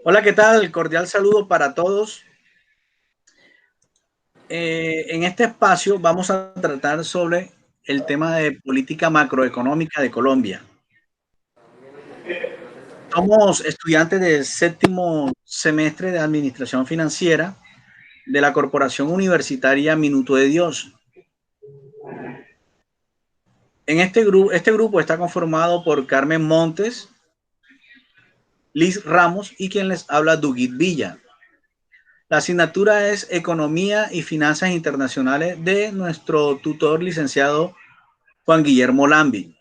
Hola, ¿qué tal? Cordial saludo para todos. En este espacio vamos a tratar sobre el tema de política macroeconómica de Colombia. Somos estudiantes del séptimo semestre de Administración Financiera de la Corporación Universitaria Minuto de Dios. Este grupo está conformado por Carmen Montes, Liz Ramos y quien les habla, Dugit Villa. La asignatura es Economía y Finanzas Internacionales de nuestro tutor licenciado Juan Guillermo Lambi.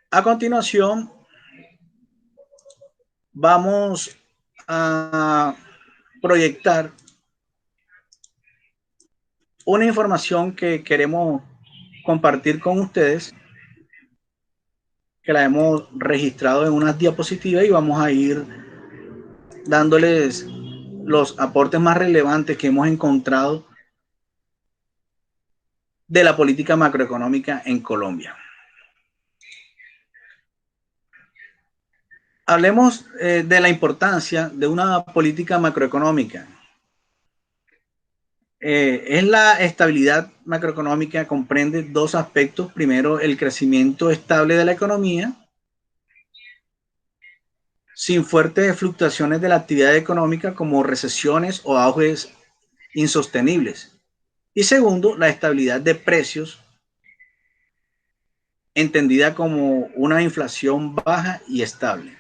A continuación, vamos a proyectar una información que queremos compartir con ustedes, que la hemos registrado en unas diapositivas y vamos a ir dándoles los aportes más relevantes que hemos encontrado de la política macroeconómica en Colombia. Hablemos de la importancia de una política macroeconómica. Es la estabilidad macroeconómica, comprende dos aspectos. Primero, el crecimiento estable de la economía, sin fuertes fluctuaciones de la actividad económica como recesiones o auges insostenibles. Y segundo, la estabilidad de precios, entendida como una inflación baja y estable.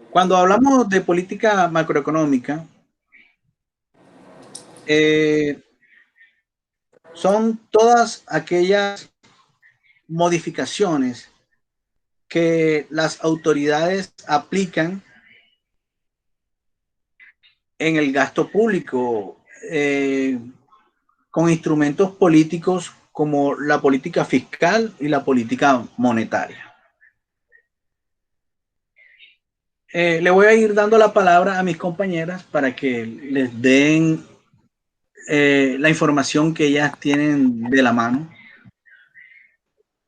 Cuando hablamos de política macroeconómica, eh, son todas aquellas modificaciones que las autoridades aplican en el gasto público con instrumentos políticos como la política fiscal y la política monetaria. Le voy a ir dando la palabra a mis compañeras para que les den la información que ellas tienen de la mano.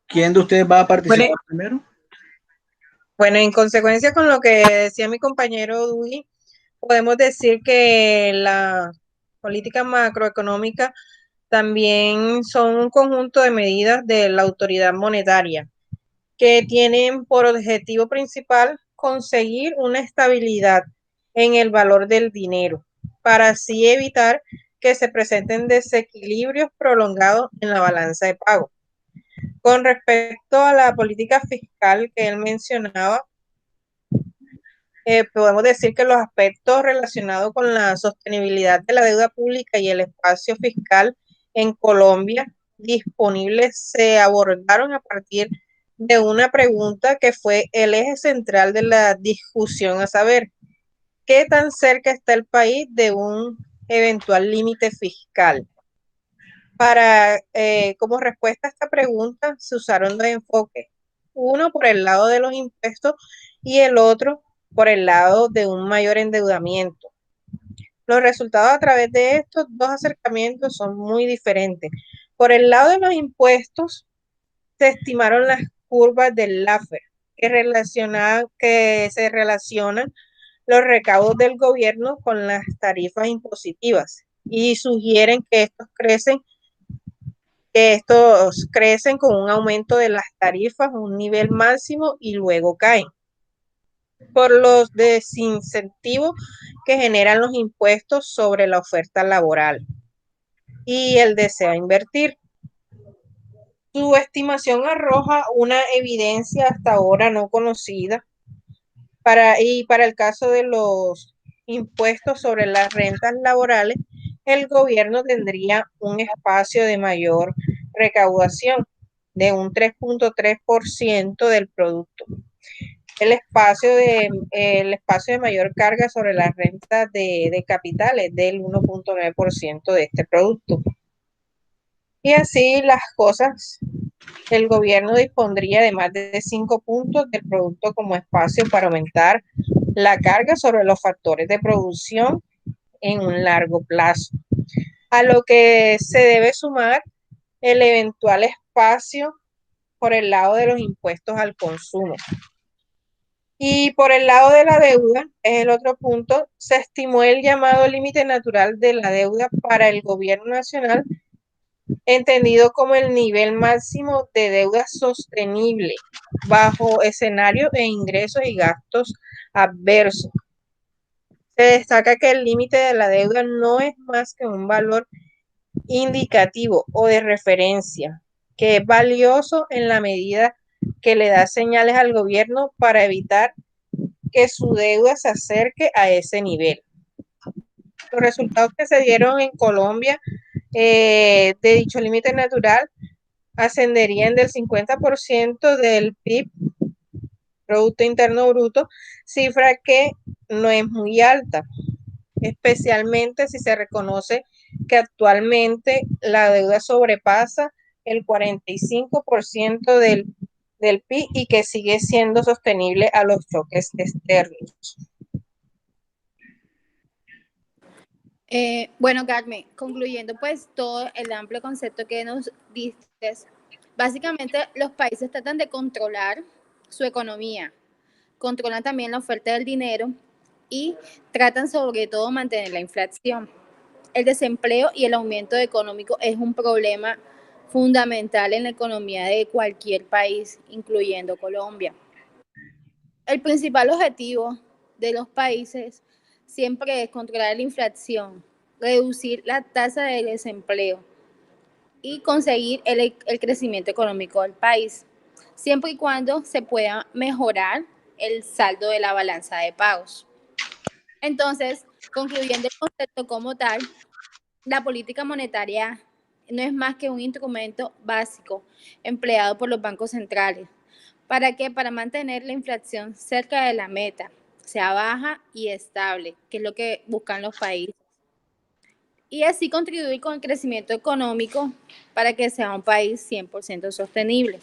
¿Quién de ustedes va a Bueno, participar primero? bueno, en consecuencia con lo que decía mi compañero Dui, podemos decir que la política macroeconómica también son un conjunto de medidas de la autoridad monetaria que tienen por objetivo principal conseguir una estabilidad en el valor del dinero, para así evitar que se presenten desequilibrios prolongados en la balanza de pago. Con respecto a la política fiscal que él mencionaba, podemos decir que los aspectos relacionados con la sostenibilidad de la deuda pública y el espacio fiscal en Colombia disponibles se abordaron a partir de una pregunta que fue el eje central de la discusión, a saber, ¿qué tan cerca está el país de un eventual límite fiscal? Como respuesta a esta pregunta se usaron dos enfoques, uno por el lado de los impuestos y el otro por el lado de un mayor endeudamiento. Los resultados a través de estos dos acercamientos son muy diferentes. Por el lado de los impuestos, se estimaron las curvas del Laffer, que se relacionan los recaudos del gobierno con las tarifas impositivas y sugieren que estos crecen con un aumento de las tarifas a un nivel máximo y luego caen por los desincentivos que generan los impuestos sobre la oferta laboral y el deseo a invertir. Su estimación arroja una evidencia hasta ahora no conocida para el caso de los impuestos sobre las rentas laborales, el gobierno tendría un espacio de mayor recaudación de un 3.3% del producto. El espacio de mayor carga sobre las rentas de capitales del 1.9% de este producto. Y así las cosas, el gobierno dispondría de más de 5 puntos del producto como espacio para aumentar la carga sobre los factores de producción en un largo plazo, a lo que se debe sumar el eventual espacio por el lado de los impuestos al consumo. Y por el lado de la deuda, es el otro punto, se estimó el llamado límite natural de la deuda para el gobierno nacional, entendido como el nivel máximo de deuda sostenible bajo escenario de ingresos y gastos adversos. Se destaca que el límite de la deuda no es más que un valor indicativo o de referencia, que es valioso en la medida que le da señales al gobierno para evitar que su deuda se acerque a ese nivel. Los resultados que se dieron en Colombia de dicho límite natural ascenderían del 50% del PIB, Producto Interno Bruto, cifra que no es muy alta, especialmente si se reconoce que actualmente la deuda sobrepasa el 45% del PIB y que sigue siendo sostenible a los choques externos. Bueno, Carmen, concluyendo pues todo el amplio concepto que nos diste, básicamente los países tratan de controlar su economía, controlan también la oferta del dinero y tratan sobre todo mantener la inflación. El desempleo y el aumento económico es un problema fundamental en la economía de cualquier país, incluyendo Colombia. El principal objetivo de los países siempre es controlar la inflación, reducir la tasa de desempleo y conseguir el crecimiento económico del país, siempre y cuando se pueda mejorar el saldo de la balanza de pagos. Entonces, concluyendo el concepto como tal, la política monetaria no es más que un instrumento básico empleado por los bancos centrales. ¿Para qué? Para mantener la inflación cerca de la meta, sea baja y estable, que es lo que buscan los países. Y así contribuir con el crecimiento económico para que sea un país 100% sostenible.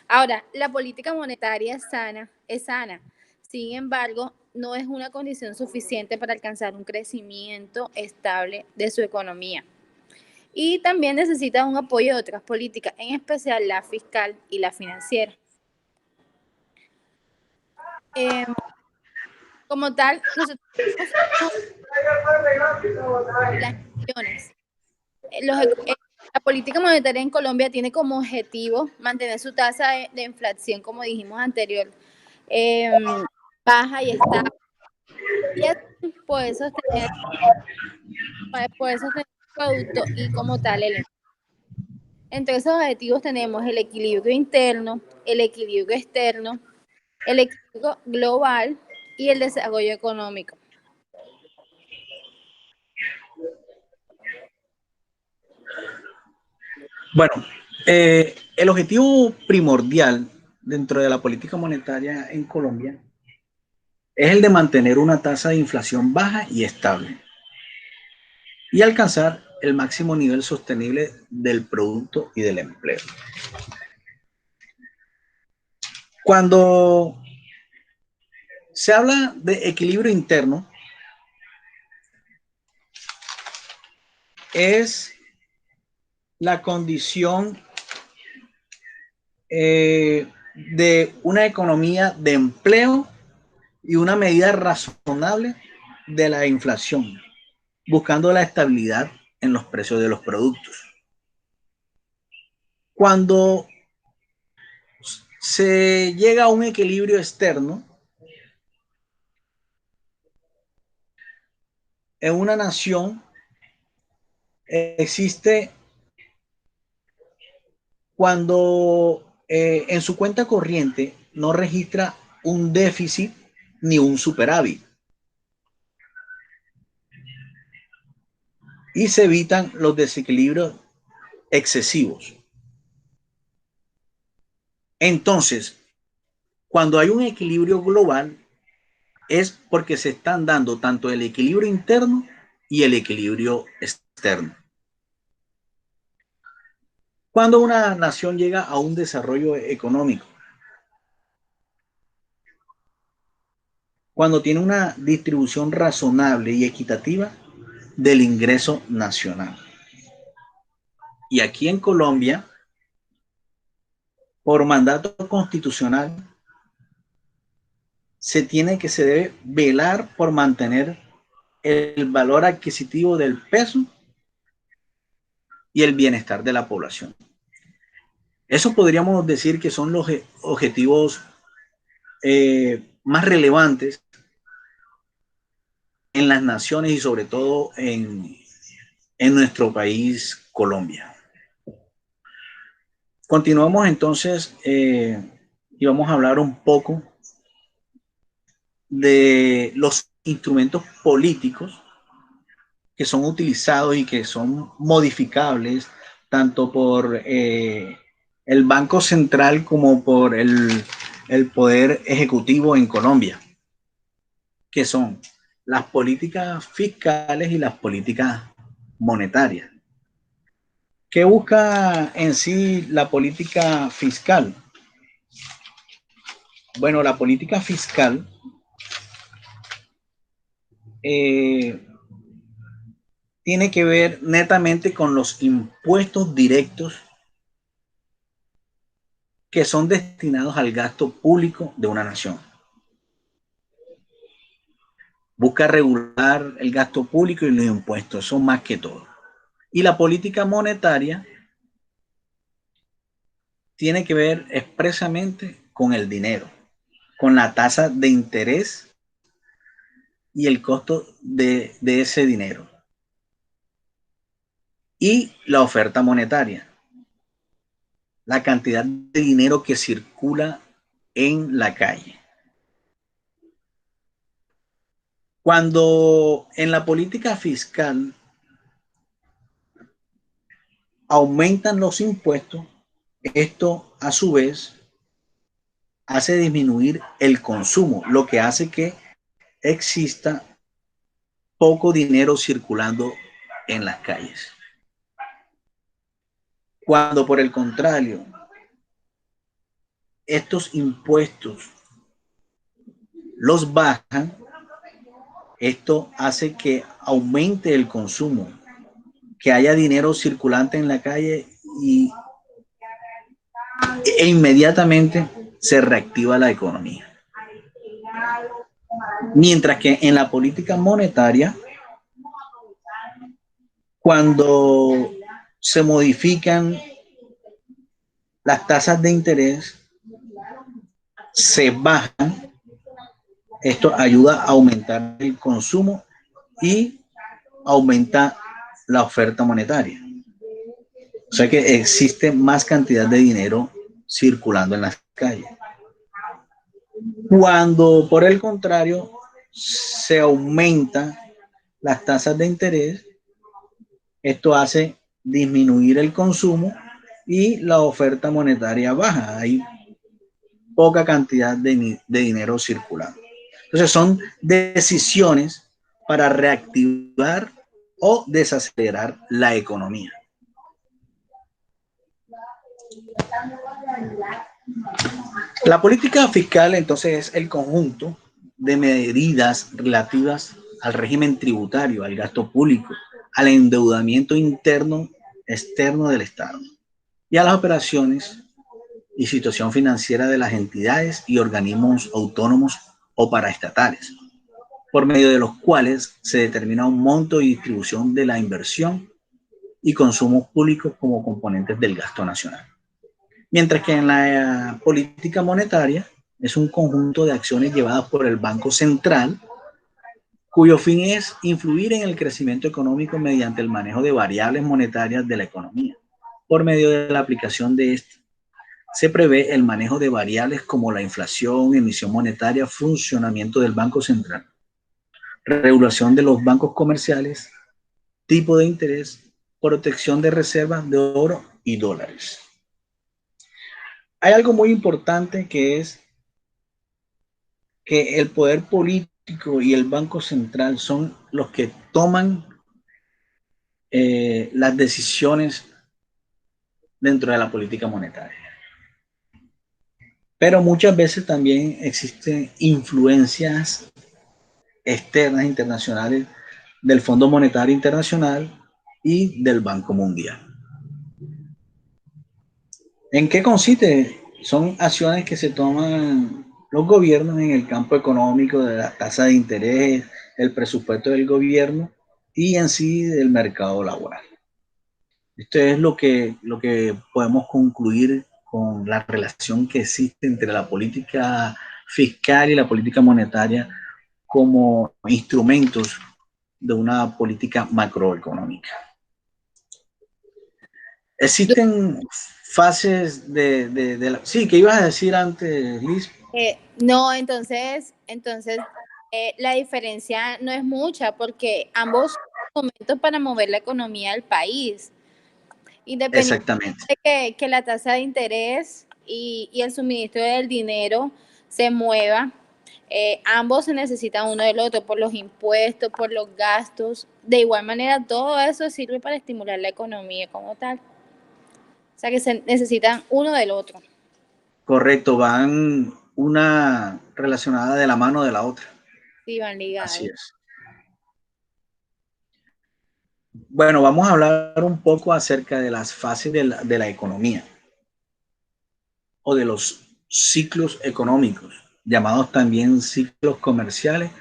Ahora, la política monetaria es sana. Sin embargo, no es una condición suficiente para alcanzar un crecimiento estable de su economía. Y también necesita un apoyo de otras políticas, en especial la fiscal y la financiera. Como tal, nosotros las acciones. La política monetaria en Colombia tiene como objetivo mantener su tasa de inflación, como dijimos anterior, baja y estable. Y así poder sostener el producto y como tal el empleo. Entre esos objetivos tenemos el equilibrio interno, el equilibrio externo, el equilibrio global y el desarrollo económico. Bueno, el objetivo primordial dentro de la política monetaria en Colombia es el de mantener una tasa de inflación baja y estable y alcanzar el máximo nivel sostenible del producto y del empleo. Cuando se habla de equilibrio interno, es la condición de una economía de empleo y una medida razonable de la inflación, buscando la estabilidad en los precios de los productos. Cuando se llega a un equilibrio externo, en una nación existe cuando en su cuenta corriente no registra un déficit ni un superávit. Y se evitan los desequilibrios excesivos. Entonces, cuando hay un equilibrio global, es porque se están dando tanto el equilibrio interno y el equilibrio externo. Cuando una nación llega a un desarrollo económico, cuando tiene una distribución razonable y equitativa del ingreso nacional. Y aquí en Colombia por mandato constitucional, se debe velar por mantener el valor adquisitivo del peso y el bienestar de la población. Eso podríamos decir que son los objetivos más relevantes en las naciones y sobre todo en nuestro país, Colombia. Continuamos entonces y vamos a hablar un poco de los instrumentos políticos que son utilizados y que son modificables tanto por el Banco Central como por el Poder Ejecutivo en Colombia, que son las políticas fiscales y las políticas monetarias. ¿Qué busca en sí la política fiscal? Bueno, la política fiscal tiene que ver netamente con los impuestos directos que son destinados al gasto público de una nación. Busca regular el gasto público y los impuestos, son más que todo. Y la política monetaria tiene que ver expresamente con el dinero, con la tasa de interés y el costo de ese dinero. Y la oferta monetaria, la cantidad de dinero que circula en la calle. Cuando en la política fiscal aumentan los impuestos, esto a su vez hace disminuir el consumo, lo que hace que exista poco dinero circulando en las calles. Cuando por el contrario, estos impuestos los bajan, esto hace que aumente el consumo, que haya dinero circulante en la calle e inmediatamente se reactiva la economía. Mientras que en la política monetaria, cuando se modifican las tasas de interés, se bajan, esto ayuda a aumentar el consumo y aumenta la oferta monetaria. O sea que existe más cantidad de dinero circulando en las calles. Cuando por el contrario se aumentan las tasas de interés, esto hace disminuir el consumo y la oferta monetaria baja. Hay poca cantidad de dinero circulando. Entonces son decisiones para reactivar o desacelerar la economía. La política fiscal entonces es el conjunto de medidas relativas al régimen tributario, al gasto público, al endeudamiento interno, externo del Estado y a las operaciones y situación financiera de las entidades y organismos autónomos o paraestatales, por medio de los cuales se determina un monto y distribución de la inversión y consumos públicos como componentes del gasto nacional. Mientras que en la política monetaria es un conjunto de acciones llevadas por el Banco Central, cuyo fin es influir en el crecimiento económico mediante el manejo de variables monetarias de la economía. Por medio de la aplicación de este, se prevé el manejo de variables como la inflación, emisión monetaria, funcionamiento del Banco Central, regulación de los bancos comerciales, tipo de interés, protección de reservas de oro y dólares. Hay algo muy importante que es que el poder político y el Banco Central son los que toman las decisiones dentro de la política monetaria. Pero muchas veces también existen influencias externas internacionales del Fondo Monetario Internacional y del Banco Mundial. ¿En qué consiste son acciones que se toman los gobiernos en el campo económico, de la tasa de interés, el presupuesto del gobierno y en sí del mercado laboral. Esto es lo que podemos concluir con la relación que existe entre la política fiscal y la política monetaria como instrumentos de una política macroeconómica. Existen fases de la... Sí, ¿qué ibas a decir antes, Liz? No, entonces la diferencia no es mucha porque ambos son momentos para mover la economía del país. Independientemente Exactamente. de que la tasa de interés y el suministro del dinero se mueva, ambos se necesitan uno del otro por los impuestos, por los gastos. De igual manera, todo eso sirve para estimular la economía como tal. O sea que se necesitan uno del otro. Correcto, van una relacionada de la mano de la otra. Sí, van Así ligados. es. Bueno, vamos a hablar un poco acerca de las fases de la economía o de los ciclos económicos, llamados también ciclos comerciales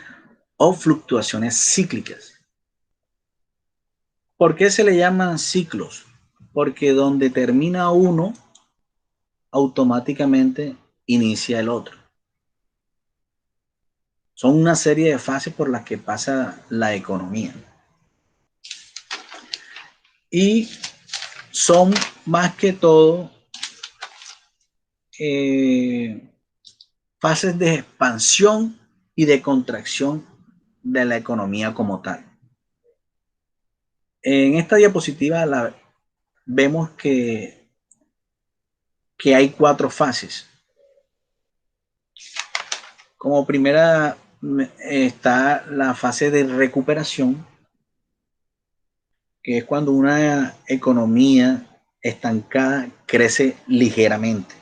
o fluctuaciones cíclicas. ¿Por qué se le llaman ciclos? Porque donde termina uno, automáticamente inicia el otro. Son una serie de fases por las que pasa la economía. Y son más que todo fases de expansión y de contracción de la economía como tal. En esta diapositiva vemos que hay 4 fases. Como primera está la fase de recuperación, que es cuando una economía estancada crece ligeramente.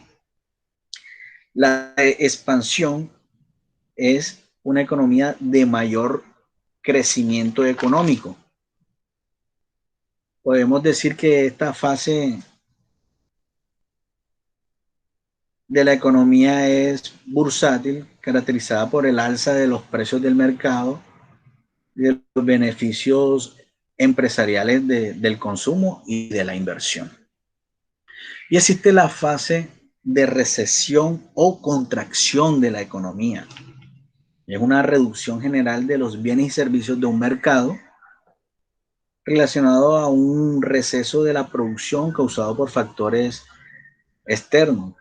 La expansión es una economía de mayor crecimiento económico. Podemos decir que esta fase de la economía es bursátil, caracterizada por el alza de los precios del mercado y de los beneficios empresariales del consumo y de la inversión. Y existe la fase de recesión o contracción de la economía. Es una reducción general de los bienes y servicios de un mercado relacionado a un receso de la producción causado por factores externos,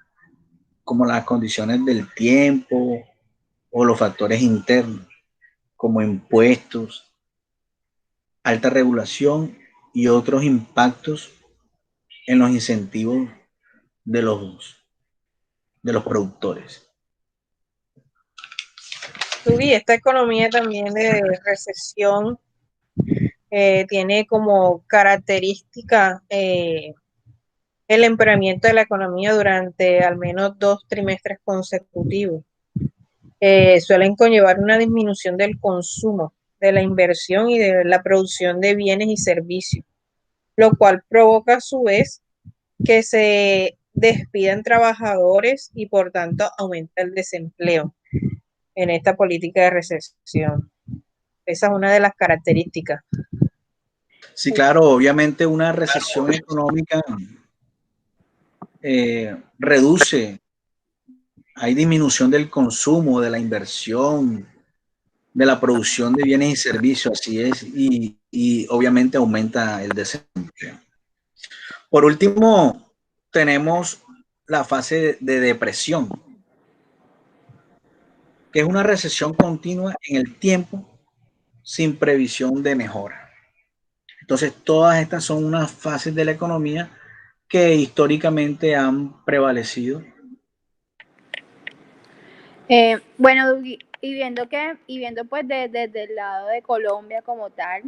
como las condiciones del tiempo o los factores internos, como impuestos, alta regulación y otros impactos en los incentivos de los productores. Y esta economía también de recesión tiene como característica el empeoramiento de la economía durante al menos 2 trimestres consecutivos. Suelen conllevar una disminución del consumo, de la inversión y de la producción de bienes y servicios, lo cual provoca a su vez que se despidan trabajadores y por tanto aumenta el desempleo en esta política de recesión. Esa es una de las características. Sí, claro, obviamente una recesión económica reduce, hay disminución del consumo, de la inversión, de la producción de bienes y servicios, así es, y obviamente aumenta el desempleo. Por último, tenemos la fase de depresión, que es una recesión continua en el tiempo sin previsión de mejora. Entonces, todas estas son unas fases de la economía que históricamente han prevalecido. Bueno, y viendo pues desde el lado de Colombia como tal,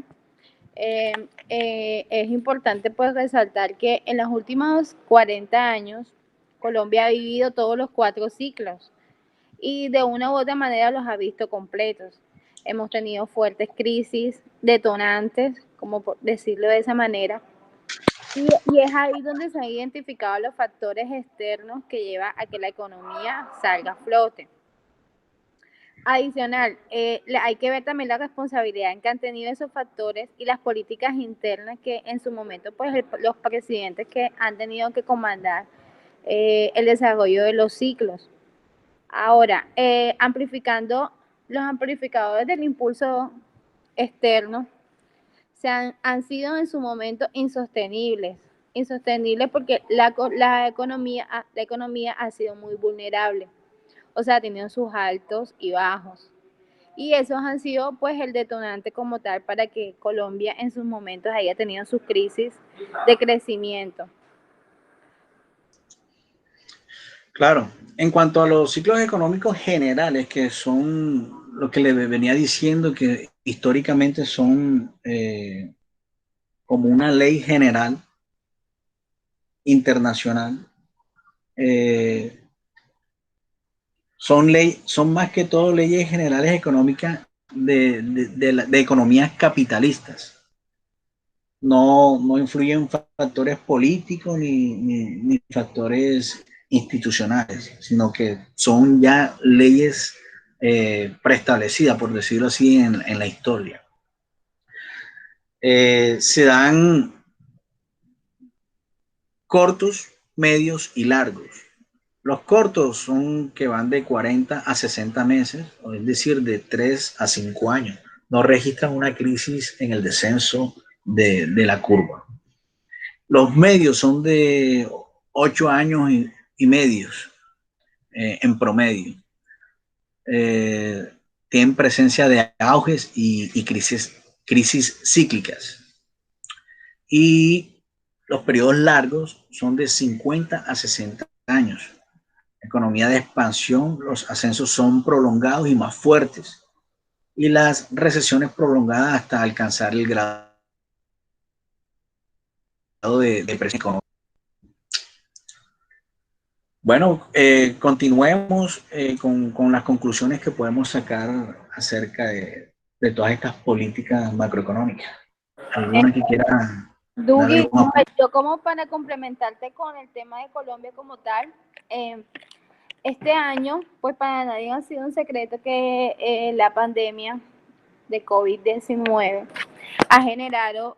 es importante pues resaltar que en los últimos 40 años Colombia ha vivido todos los 4 ciclos y de una u otra manera los ha visto completos. Hemos tenido fuertes crisis, detonantes, como por decirlo de esa manera, Y es ahí donde se han identificado los factores externos que llevan a que la economía salga a flote. Adicional, hay que ver también la responsabilidad en que han tenido esos factores y las políticas internas que en su momento pues los presidentes que han tenido que comandar el desarrollo de los ciclos. Ahora, amplificando los amplificadores del impulso externo han sido en su momento insostenibles. Insostenibles porque la economía ha sido muy vulnerable. O sea, ha tenido sus altos y bajos. Y esos han sido pues el detonante como tal para que Colombia en sus momentos haya tenido sus crisis de crecimiento. Claro, en cuanto a los ciclos económicos generales, que son lo que le venía diciendo, que históricamente son como una ley general internacional, son más que todo leyes generales económicas de economías capitalistas. No influyen factores políticos ni factores institucionales, sino que son ya leyes preestablecidas, por decirlo así, en la historia. Se dan cortos, medios y largos. Los cortos son que van de 40 a 60 meses, es decir, de 3 a 5 años. No registran una crisis en el descenso de la curva. Los medios son de 8 años y medios en promedio. Tienen presencia de auges y crisis cíclicas. Y los periodos largos son de 50 a 60 años. Economía de expansión, los ascensos son prolongados y más fuertes. Y las recesiones prolongadas hasta alcanzar el grado de depresión económica. Bueno, continuemos con las conclusiones que podemos sacar acerca de todas estas políticas macroeconómicas. ¿Alguna que quiera dar Dugi, algún apunte? yo como para complementarte con el tema de Colombia como tal, este año, pues para nadie ha sido un secreto que la pandemia de COVID-19 ha generado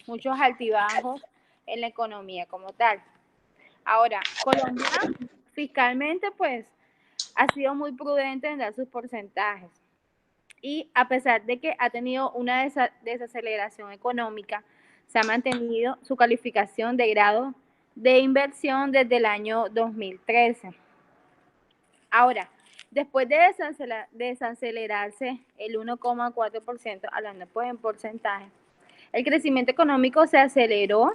muchos altibajos en la economía como tal. Ahora, Colombia fiscalmente pues ha sido muy prudente en dar sus porcentajes y a pesar de que ha tenido una desaceleración económica, se ha mantenido su calificación de grado de inversión desde el año 2013. Ahora, después de desacelerarse el 1,4%, hablando pues en porcentaje, el crecimiento económico se aceleró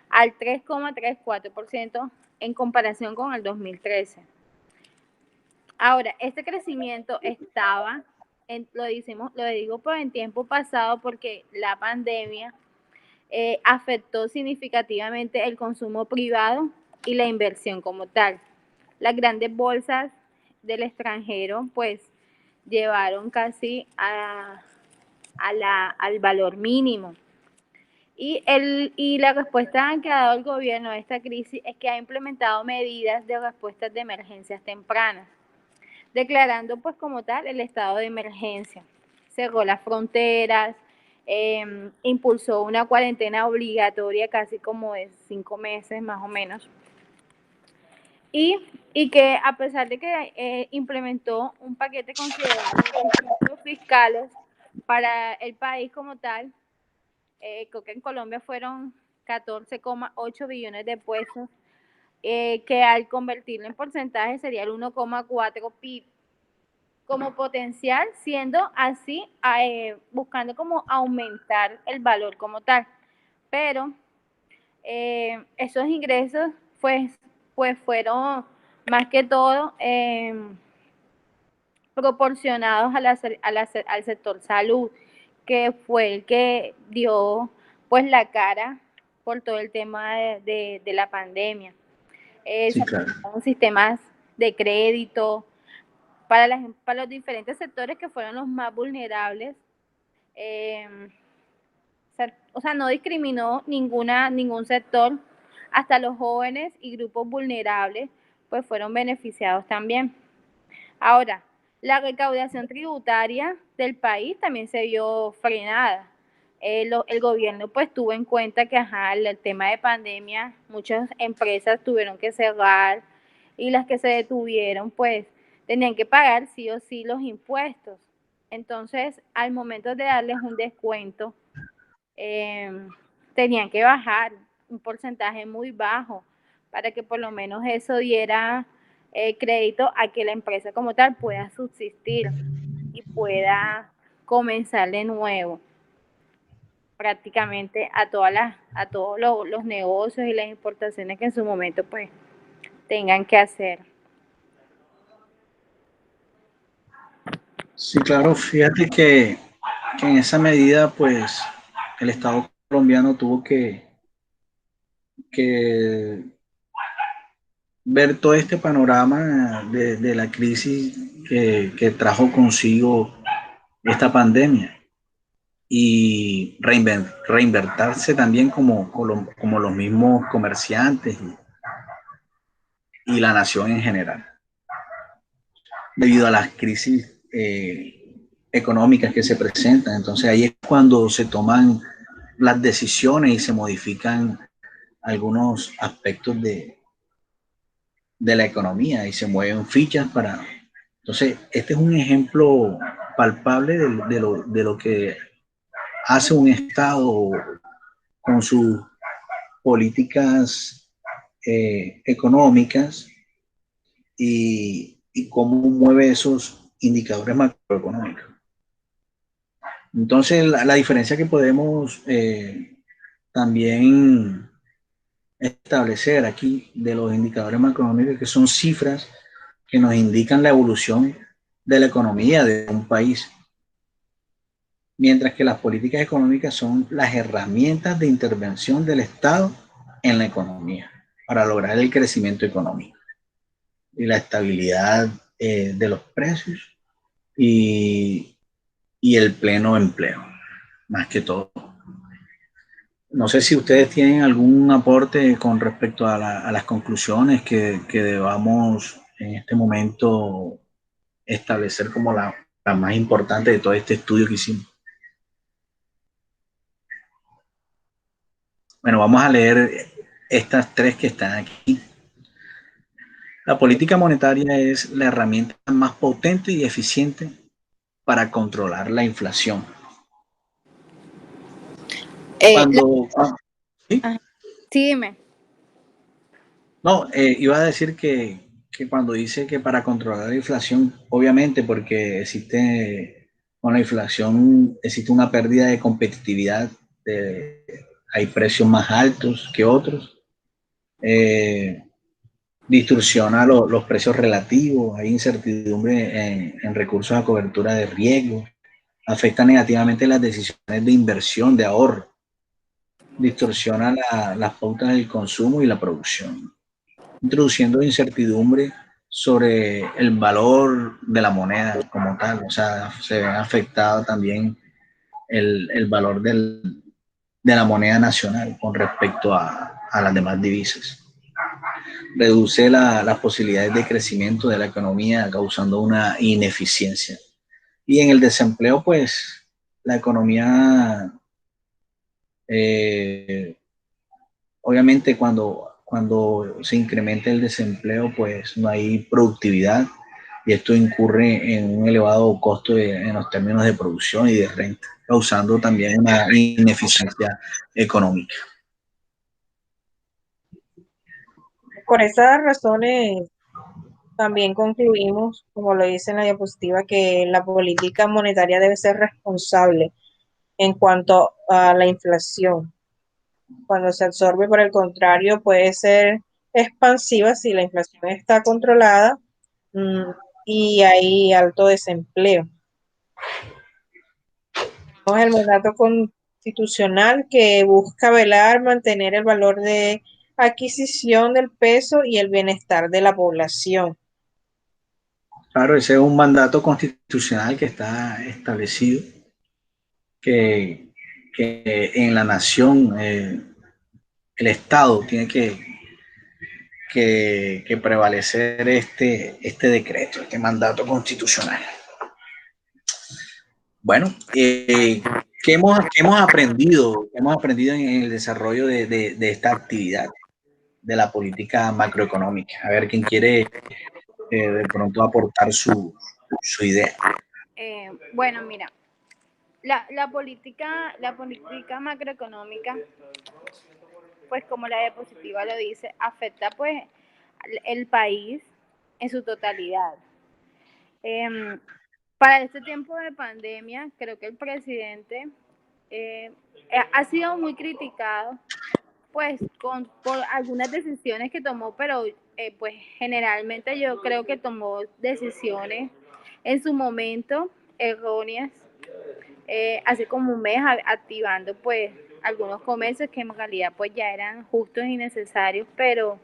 al 3,34% en comparación con el 2013. Ahora, este crecimiento estaba, lo digo pues en tiempo pasado porque la pandemia afectó significativamente el consumo privado y la inversión como tal. Las grandes bolsas del extranjero pues llevaron casi al valor mínimo. Y la respuesta que ha dado el gobierno a esta crisis es que ha implementado medidas de respuestas de emergencias tempranas, declarando pues como tal el estado de emergencia. Cerró las fronteras, impulsó una cuarentena obligatoria casi como de 5 meses más o menos. Y que a pesar de que implementó un paquete considerable de fiscales para el país como tal, creo que en Colombia fueron 14,8 billones de pesos, que al convertirlo en porcentaje sería el 1,4 PIB como potencial, siendo así, buscando como aumentar el valor como tal. Pero esos ingresos pues fueron más que todo proporcionados al sector salud, que fue el que dio pues la cara por todo el tema de la pandemia. Sí, Se claro. sistemas de crédito para los diferentes sectores que fueron los más vulnerables. o sea, no discriminó ningún sector, hasta los jóvenes y grupos vulnerables pues fueron beneficiados también. Ahora, la recaudación tributaria del país también se vio frenada. El gobierno pues tuvo en cuenta que el tema de pandemia, muchas empresas tuvieron que cerrar y las que se detuvieron pues tenían que pagar sí o sí los impuestos. Entonces, al momento de darles un descuento, tenían que bajar un porcentaje muy bajo para que por lo menos eso diera crédito a que la empresa como tal pueda subsistir y pueda comenzar de nuevo prácticamente a todos los negocios y las importaciones que en su momento pues tengan que hacer. Sí, claro, fíjate que en esa medida, pues, el Estado colombiano tuvo que ver todo este panorama de la crisis que trajo consigo esta pandemia y reinvertirse también como los mismos comerciantes y la nación en general, debido a las crisis económicas que se presentan. Entonces ahí es cuando se toman las decisiones y se modifican algunos aspectos de la economía y se mueven fichas para... Entonces, este es un ejemplo palpable de lo que hace un Estado con sus políticas económicas y cómo mueve esos indicadores macroeconómicos. Entonces, la diferencia que podemos también establecer aquí de los indicadores macroeconómicos, que son cifras que nos indican la evolución de la economía de un país, mientras que las políticas económicas son las herramientas de intervención del Estado en la economía para lograr el crecimiento económico y la estabilidad de los precios y, y el pleno empleo, más que todo. No sé si ustedes tienen algún aporte con respecto a las conclusiones que debamos en este momento establecer como la más importante de todo este estudio que hicimos. Bueno, vamos a leer estas tres que están aquí. La política monetaria es la herramienta más potente y eficiente para controlar la inflación. ¿Sí? Sí, dime. No, iba a decir que cuando dice que para controlar la inflación, obviamente porque con la inflación existe una pérdida de competitividad, hay precios más altos que otros, distorsiona los precios relativos, hay incertidumbre en recursos a cobertura de riesgo, afecta negativamente las decisiones de inversión, de ahorro, distorsiona las pautas del consumo y la producción, introduciendo incertidumbre sobre el valor de la moneda como tal. O sea, se ve afectado también el valor de la moneda nacional con respecto a las demás divisas. Reduce las posibilidades de crecimiento de la economía, causando una ineficiencia. Y en el desempleo, pues, la economía, obviamente cuando se incrementa el desempleo, pues no hay productividad y esto incurre en un elevado costo en los términos de producción y de renta, causando también una ineficiencia económica. Por esas razones también concluimos, como lo dice en la diapositiva, que la política monetaria debe ser responsable en cuanto a la inflación. Cuando se absorbe, por el contrario, puede ser expansiva si la inflación está controlada y hay alto desempleo. Tenemos el mandato constitucional que busca velar, mantener el valor de adquisición del peso y el bienestar de la población. Claro, ese es un mandato constitucional que está establecido, que que en la nación el Estado tiene que prevalecer este decreto, este mandato constitucional. Bueno, ¿qué hemos aprendido? ¿Qué hemos aprendido en el desarrollo de esta actividad de la política macroeconómica? A ver, ¿quién quiere de pronto aportar su idea? Bueno, mira, la política macroeconómica, pues como la diapositiva lo dice, afecta pues el país en su totalidad. Para este tiempo de pandemia, creo que el presidente ha sido muy criticado pues por algunas decisiones que tomó, pero pues generalmente yo creo que tomó decisiones en su momento erróneas, hace como un mes activando pues algunos comercios que en realidad pues ya eran justos y necesarios, pero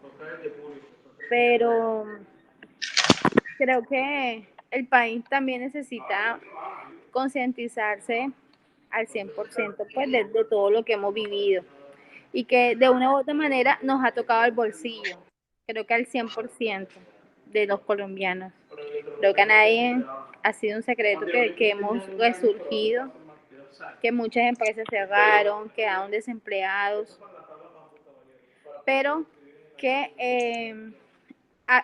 creo que el país también necesita concientizarse al 100% pues de todo lo que hemos vivido y que de una u otra manera nos ha tocado el bolsillo, creo que al 100% de los colombianos. Creo que a nadie ha sido un secreto que hemos resurgido, que muchas empresas cerraron, quedaron desempleados, pero que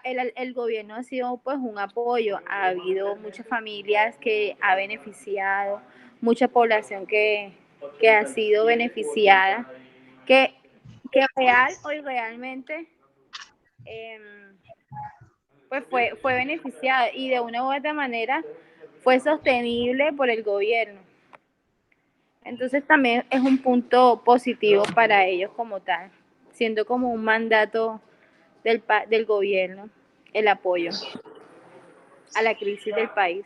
el gobierno ha sido pues un apoyo, ha habido muchas familias que ha beneficiado, mucha población que ha sido beneficiada, que real o irrealmente pues fue beneficiada y de una u otra manera fue sostenible por el gobierno. Entonces también es un punto positivo para ellos como tal, siendo como un mandato del gobierno el apoyo a la crisis del país.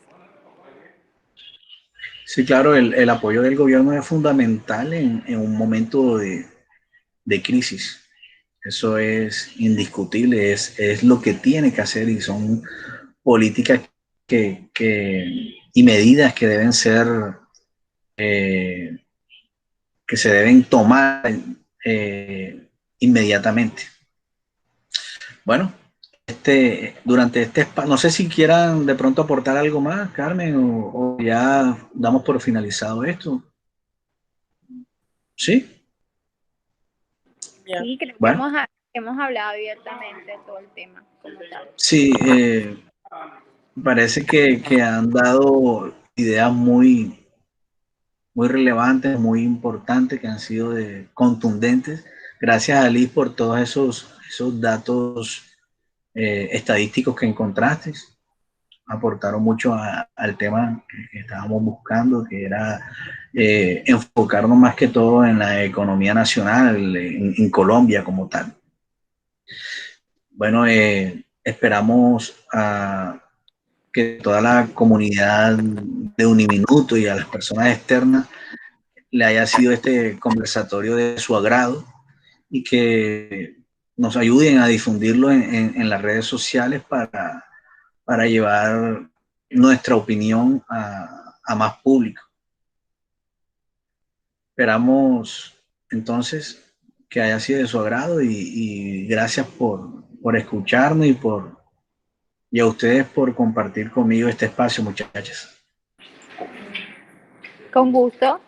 Sí, claro, el apoyo del gobierno es fundamental en un momento de crisis. Eso es indiscutible, es lo que tiene que hacer y son políticas y medidas que deben ser, que se deben tomar inmediatamente. Bueno, durante este espacio, no sé si quieran de pronto aportar algo más, Carmen, o ya damos por finalizado esto. ¿Sí? Sí, creo que Bueno, hemos hablado abiertamente de todo el tema como tal. sí, parece que han dado ideas muy relevantes, muy importantes, que han sido contundentes. Gracias a Liz por todos esos datos estadísticos que encontraste. Aportaron mucho al tema que estábamos buscando, que era enfocarnos más que todo en la economía nacional, en Colombia como tal. Bueno, esperamos que toda la comunidad de Uniminuto y a las personas externas le haya sido este conversatorio de su agrado y que nos ayuden a difundirlo en las redes sociales para llevar nuestra opinión a más público. Esperamos entonces que haya sido de su agrado y gracias por escucharnos y a ustedes por compartir conmigo este espacio, muchachas. Con gusto.